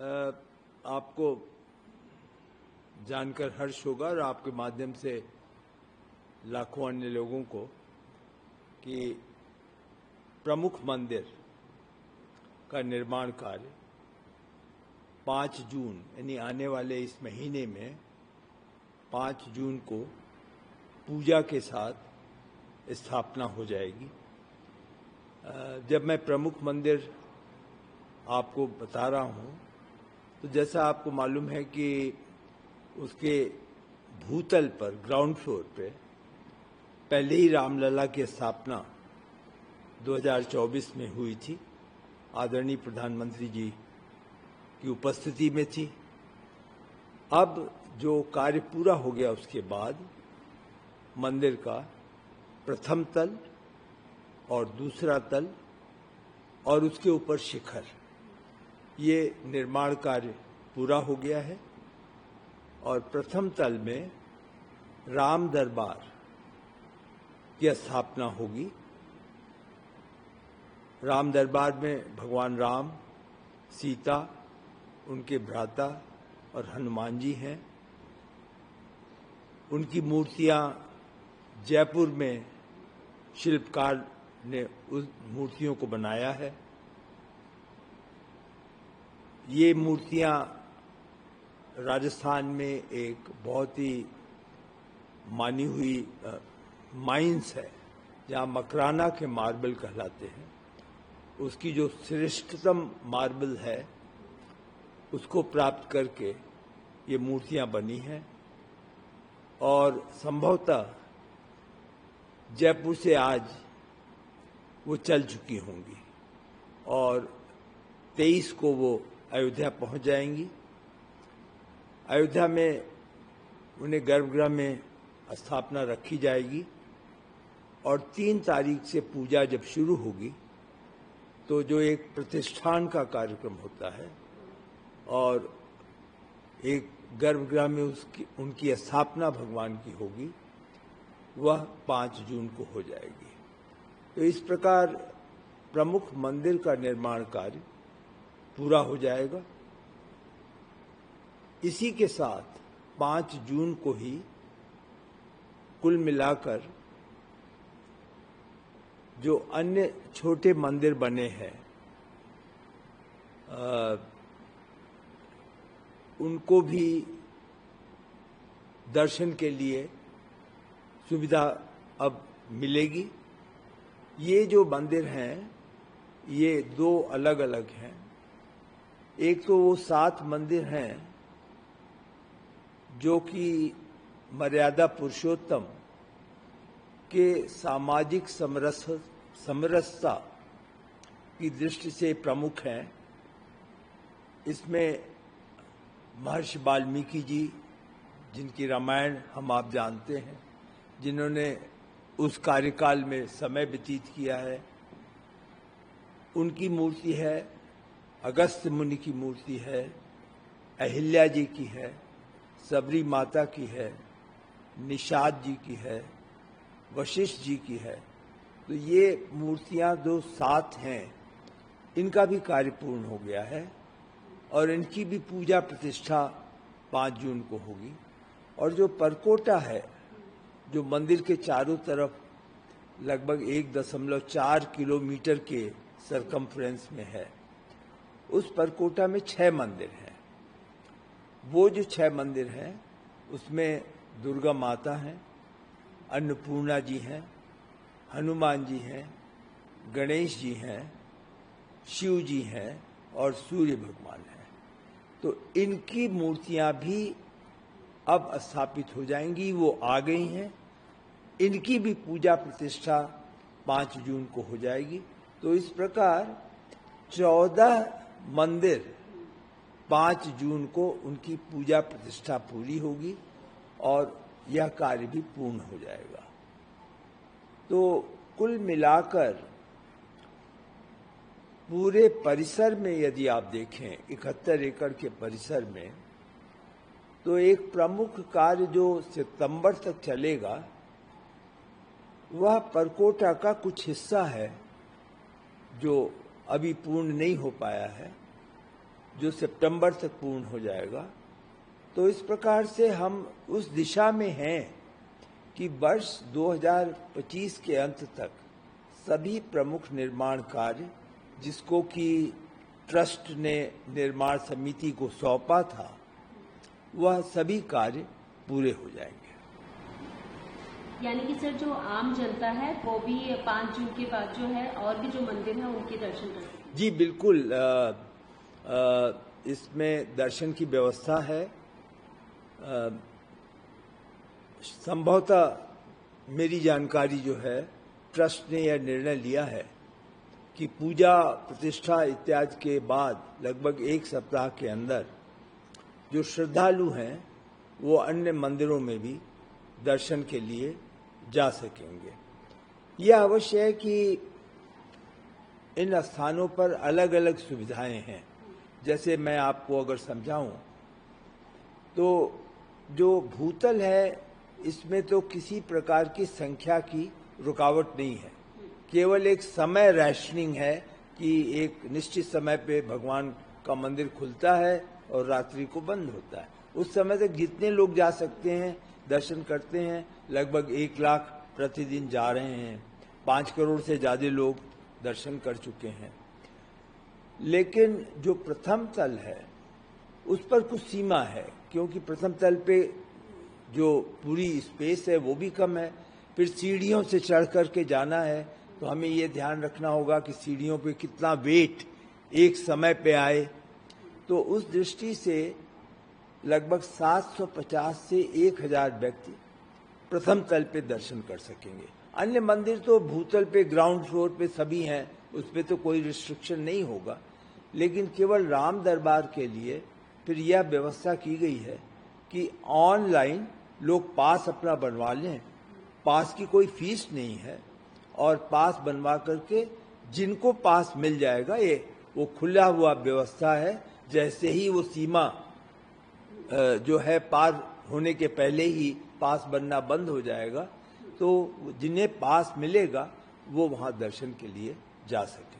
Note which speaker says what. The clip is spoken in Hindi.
Speaker 1: आपको जानकर हर्ष होगा और आपके माध्यम से लाखों अन्य लोगों को कि प्रमुख मंदिर का निर्माण कार्य 5 जून यानी आने वाले इस महीने में 5 जून को पूजा के साथ स्थापना हो जाएगी। जब मैं प्रमुख मंदिर आपको बता रहा हूं तो जैसा आपको मालूम है कि उसके भूतल पर ग्राउंड फ्लोर पे पहले ही रामलला की स्थापना 2024 में हुई थी, आदरणीय प्रधानमंत्री जी की उपस्थिति में थी। अब जो कार्य पूरा हो गया उसके बाद मंदिर का प्रथम तल और दूसरा तल और उसके ऊपर शिखर, ये निर्माण कार्य पूरा हो गया है और प्रथम तल में राम दरबार की स्थापना होगी। राम दरबार में भगवान राम, सीता, उनके भ्राता और हनुमान जी हैं। उनकी मूर्तियां जयपुर में शिल्पकार ने उस मूर्तियों को बनाया है। ये मूर्तियां राजस्थान में एक बहुत ही मानी हुई माइंस है, जहां मकराना के मार्बल कहलाते हैं। उसकी जो श्रेष्ठतम मार्बल है उसको प्राप्त करके ये मूर्तियां बनी हैं और संभवतः जयपुर से आज वो चल चुकी होंगी और 23 को वो अयोध्या पहुंच जाएंगी। अयोध्या में उन्हें गर्भगृह में स्थापना रखी जाएगी और 3 तारीख से पूजा जब शुरू होगी तो जो एक प्रतिष्ठान का कार्यक्रम होता है और एक गर्भगृह में उनकी स्थापना भगवान की होगी, वह 5 जून को हो जाएगी। तो इस प्रकार प्रमुख मंदिर का निर्माण कार्य पूरा हो जाएगा। इसी के साथ 5 जून को ही कुल मिलाकर जो अन्य छोटे मंदिर बने हैं उनको भी दर्शन के लिए सुविधा अब मिलेगी। ये जो मंदिर हैं ये 2 अलग अलग हैं। एक तो वो 7 मंदिर हैं जो कि मर्यादा पुरुषोत्तम के सामाजिक समरसता की दृष्टि से प्रमुख हैं। इसमें महर्षि वाल्मीकि जी, जिनकी रामायण हम आप जानते हैं, जिन्होंने उस कार्यकाल में समय व्यतीत किया है, उनकी मूर्ति है। अगस्त मुनि की मूर्ति है, अहिल्या जी की है, सबरी माता की है, निषाद जी की है, वशिष्ठ जी की है। तो ये मूर्तियां 2 साथ हैं, इनका भी कार्य पूर्ण हो गया है और इनकी भी पूजा प्रतिष्ठा 5 जून को होगी। और जो परकोटा है, जो मंदिर के चारों तरफ लगभग 1.4 किलोमीटर के सरकमफ्रेंस में है, उस परकोटा में 6 मंदिर हैं। वो जो 6 मंदिर हैं उसमें दुर्गा माता हैं, अन्नपूर्णा जी हैं, हनुमान जी हैं, गणेश जी हैं, शिव जी हैं और सूर्य भगवान हैं। तो इनकी मूर्तियां भी अब स्थापित हो जाएंगी, वो आ गई हैं। इनकी भी पूजा प्रतिष्ठा 5 जून को हो जाएगी। तो इस प्रकार 14 मंदिर 5 जून को उनकी पूजा प्रतिष्ठा पूरी होगी और यह कार्य भी पूर्ण हो जाएगा। तो कुल मिलाकर पूरे परिसर में यदि आप देखें 71 एकड़ के परिसर में, तो एक प्रमुख कार्य जो सितंबर तक चलेगा वह परकोटा का कुछ हिस्सा है जो अभी पूर्ण नहीं हो पाया है, जो सितंबर तक पूर्ण हो जाएगा। तो इस प्रकार से हम उस दिशा में हैं कि वर्ष 2025 के अंत तक सभी प्रमुख निर्माण कार्य जिसको कि ट्रस्ट ने निर्माण समिति को सौंपा था, वह सभी कार्य पूरे हो जाएंगे।
Speaker 2: यानी कि सर जो आम जनता है वो भी 5 जून के बाद जो है और भी जो मंदिर है उनके दर्शन कर सकते हैं?
Speaker 1: जी बिल्कुल, इसमें दर्शन की व्यवस्था है। संभवतः मेरी जानकारी जो है, ट्रस्ट ने यह निर्णय लिया है कि पूजा प्रतिष्ठा इत्यादि के बाद लगभग 1 सप्ताह के अंदर जो श्रद्धालु हैं वो अन्य मंदिरों में भी दर्शन के लिए जा सकेंगे। यह अवश्य है कि इन स्थानों पर अलग अलग सुविधाएं हैं। जैसे मैं आपको अगर समझाऊं तो जो भूतल है इसमें तो किसी प्रकार की संख्या की रुकावट नहीं है, केवल एक समय रैशनिंग है कि एक निश्चित समय पे भगवान का मंदिर खुलता है और रात्रि को बंद होता है। उस समय तक जितने लोग जा सकते हैं दर्शन करते हैं। लगभग 1 लाख प्रतिदिन जा रहे हैं, 5 करोड़ से ज्यादा लोग दर्शन कर चुके हैं। लेकिन जो प्रथम तल है उस पर कुछ सीमा है, क्योंकि प्रथम तल पे जो पूरी स्पेस है वो भी कम है। फिर सीढ़ियों से चढ़ करके जाना है, तो हमें ये ध्यान रखना होगा कि सीढ़ियों पे कितना वेट एक समय पे आए। तो उस दृष्टि से लगभग 750 से 1000 व्यक्ति प्रथम तल पे दर्शन कर सकेंगे। अन्य मंदिर तो भूतल पे ग्राउंड फ्लोर पे सभी हैं, उस पे तो कोई रिस्ट्रिक्शन नहीं होगा। लेकिन केवल राम दरबार के लिए फिर यह व्यवस्था की गई है कि ऑनलाइन लोग पास अपना बनवा लें। पास की कोई फीस नहीं है और पास बनवा करके जिनको पास मिल जाएगा, ये वो खुला हुआ व्यवस्था है। जैसे ही वो सीमा जो है पार होने के पहले ही पास बनना बंद हो जाएगा, तो जिन्हें पास मिलेगा वो वहां दर्शन के लिए जा सके।